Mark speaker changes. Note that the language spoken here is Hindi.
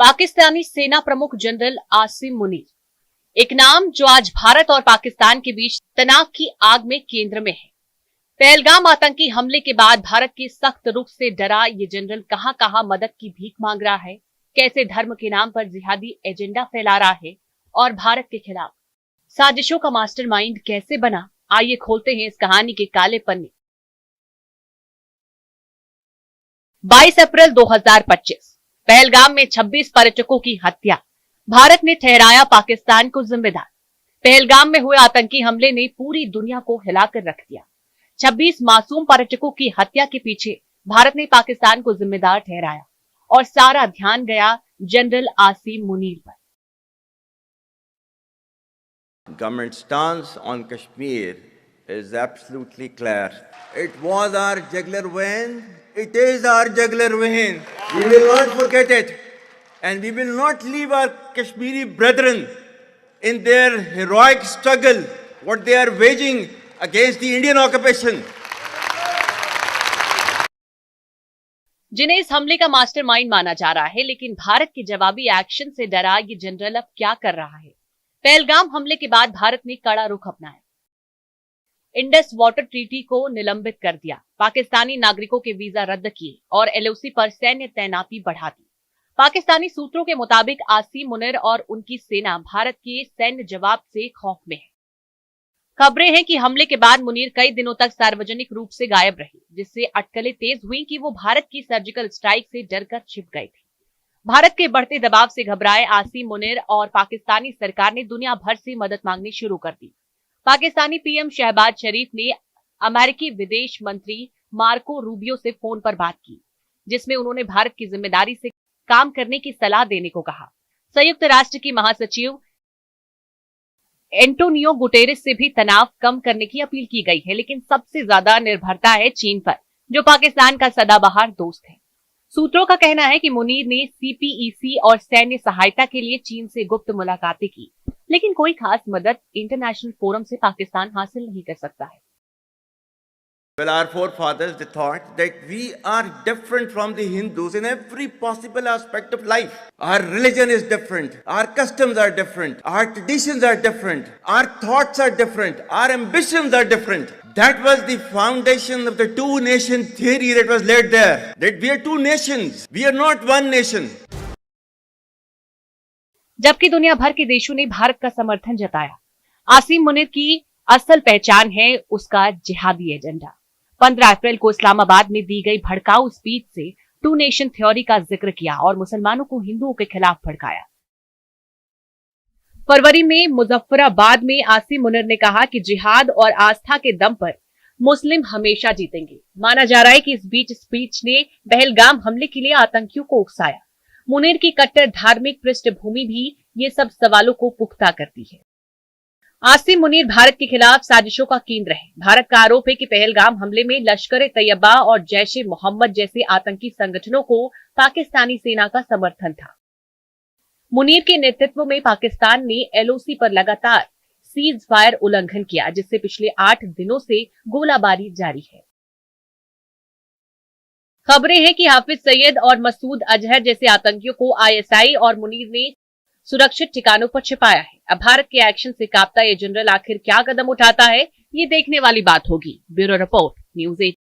Speaker 1: पाकिस्तानी सेना प्रमुख जनरल आसिम मुनीर, एक नाम जो आज भारत और पाकिस्तान के बीच तनाव की आग में केंद्र में है। पहलगाम आतंकी हमले के बाद भारत के सख्त रुख से डरा ये जनरल कहां कहां मदद की भीख मांग रहा है, कैसे धर्म के नाम पर जिहादी एजेंडा फैला रहा है और भारत के खिलाफ साजिशों का मास्टरमाइंड कैसे बना, आइए खोलते हैं इस कहानी के काले पन्ने। 22 अप्रैल 2025 पहलगाम में 26 पर्यटकों की हत्या, भारत ने ठहराया पाकिस्तान को जिम्मेदार। पहलगाम में हुए आतंकी हमले ने पूरी दुनिया को हिलाकर रख दिया। 26 मासूम पर्यटकों की हत्या के पीछे भारत ने पाकिस्तान को जिम्मेदार ठहराया और सारा ध्यान गया जनरल आसिम मुनीर पर।
Speaker 2: Government stance on Kashmir is absolutely clear. It was our jugular vein. It is our jugular vein. We will not forget it, and we will not leave our Kashmiri brethren in their heroic struggle, what they are waging against the Indian occupation.
Speaker 1: जिन्हें इस हमले का मास्टरमाइंड माना जा रहा है, लेकिन भारत के जवाबी एक्शन से डरा ये जनरल अब क्या कर रहा है। पहलगाम हमले के बाद भारत ने कड़ा रुख अपनाया, इंडस वाटर ट्रीटी को निलंबित कर दिया, पाकिस्तानी नागरिकों के वीजा रद्द किए और एलओसी पर सैन्य तैनाती बढ़ा दी। पाकिस्तानी सूत्रों के मुताबिक आसिम मुनीर और उनकी सेना भारत के सैन्य जवाब से खौफ में है। खबरें हैं कि हमले के बाद मुनीर कई दिनों तक सार्वजनिक रूप से गायब रहे, जिससे अटकलें तेज हुई कि वो भारत की सर्जिकल स्ट्राइक से डरकर छिप गए थे। भारत के बढ़ते दबाव से घबराए आसिम मुनीर और पाकिस्तानी सरकार ने दुनिया भर से मदद मांगनी शुरू कर दी। पाकिस्तानी पीएम शहबाज शरीफ ने अमेरिकी विदेश मंत्री मार्को रूबियो से फोन पर बात की, जिसमें उन्होंने भारत की जिम्मेदारी से काम करने की सलाह देने को कहा। संयुक्त राष्ट्र की महासचिव एंटोनियो गुटेरेस से भी तनाव कम करने की अपील की गई है, लेकिन सबसे ज्यादा निर्भरता है चीन पर, जो पाकिस्तान का सदाबहार दोस्त है। सूत्रों का कहना है कि मुनीर ने सीपीईसी और सैन्य सहायता के लिए चीन से गुप्त मुलाकातें की, लेकिन कोई खास मदद इंटरनेशनल फोरम से पाकिस्तान हासिल नहीं कर सकता है।
Speaker 2: Well, our forefathers, they thought that we are different from the Hindus in every possible aspect of life. Our religion is different. Our customs are different. Our traditions are different. Our thoughts are different. Our ambitions are different. That was the foundation of the two-nation theory that was laid there. That we are two nations. We are not one nation.
Speaker 1: जबकि दुनिया भर के देशों ने भारत का समर्थन जताया। आसिम मुनीर की असल पहचान है उसका जिहादी एजेंडा। 15 अप्रैल को इस्लामाबाद में दी गई भड़काऊ स्पीच से टू नेशन थ्योरी का जिक्र किया और मुसलमानों को हिंदुओं के खिलाफ भड़काया। फरवरी में मुजफ्फराबाद में आसिम मुनीर ने कहा कि जिहाद और आस्था के दम पर मुस्लिम हमेशा जीतेंगे। माना जा रहा है कि इस बीच स्पीच ने पहलगाम हमले के लिए आतंकियों को उकसाया। मुनीर की कट्टर धार्मिक पृष्ठभूमि भी ये सब सवालों को पुख्ता करती है। आसिम मुनीर भारत के खिलाफ साजिशों का केंद्र है। भारत का आरोप है कि पहलगाम हमले में लश्कर-ए-तैयबा और जैश-ए-मोहम्मद जैसे आतंकी संगठनों को पाकिस्तानी सेना का समर्थन था। मुनीर के नेतृत्व में पाकिस्तान ने एलओसी पर लगातार सीज फायर उल्लंघन किया, जिससे पिछले 8 दिनों से गोलाबारी जारी है। खबरें हैं कि हाफिज सईद और मसूद अजहर जैसे आतंकियों को आईएसआई और मुनीर ने सुरक्षित ठिकानों पर छिपाया है। अब भारत के एक्शन से कांपता ये जनरल आखिर क्या कदम उठाता है, ये देखने वाली बात होगी। Bureau report, news 18।